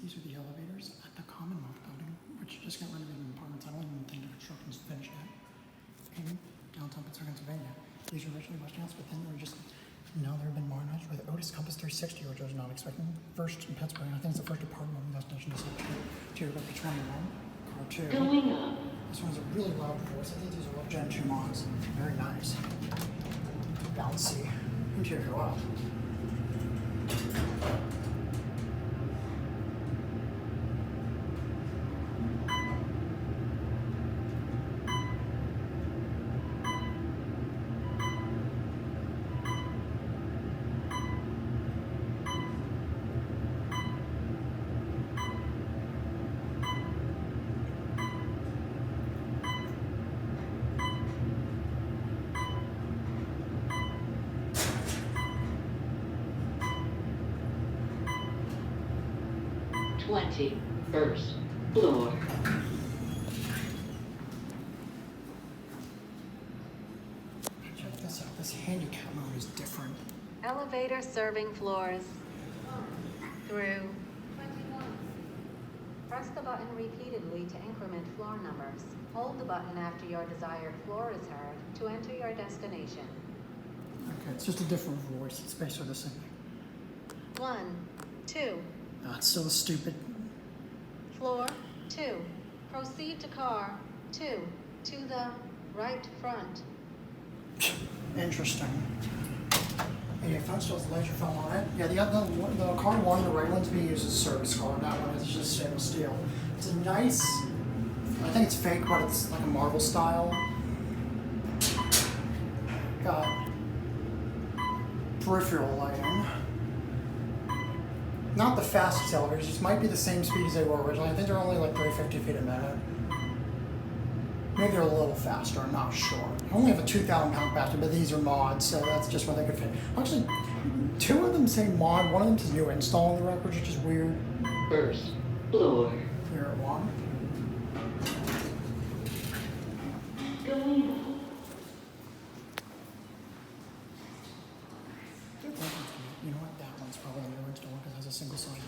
These are the elevators at the Commonwealth building, which just got renovated in apartments. I don't even think the construction's finished yet. In downtown Pittsburgh, Pennsylvania. These were originally Westinghouse, but then they were just, now they've been modernized with Otis Compass 360, which I was not expecting. First in Pittsburgh, and I think it's the first apartment of destination to to go to 21. Car 2. Going up. This one's a really loud voice. I think these are all Gen2 mods. Very nice. Bouncy. Interior, wow. First floor. Check this out. This handicap mode is different. Elevator serving floors through 21. Press the button repeatedly to increment floor numbers. Hold the button after your desired floor is heard to enter your destination. Okay, it's just a different voice. It's basically the same. 1, 2. It's still a stupid. Floor 2. Proceed to car 2 to the right front. Interesting. And your phone still has laser film on it. Yeah, the car one, the right one's being used as a service car. That one is just stainless steel. It's a nice, I think it's fake, but it's like a Marvel style. Got peripheral lighting. Not the fastest elevators, these might be the same speed as they were originally. I think they're only like 350 feet a minute. Maybe they're a little faster, I'm not sure. I only have a 2,000 pound capacity, but these are mods, so that's just what they could fit. Actually, 2 of them say mod, one of them says new install on the record, which is weird. First floor. Here at 1. Going up. You know what? That one's probably a new install because it has a single side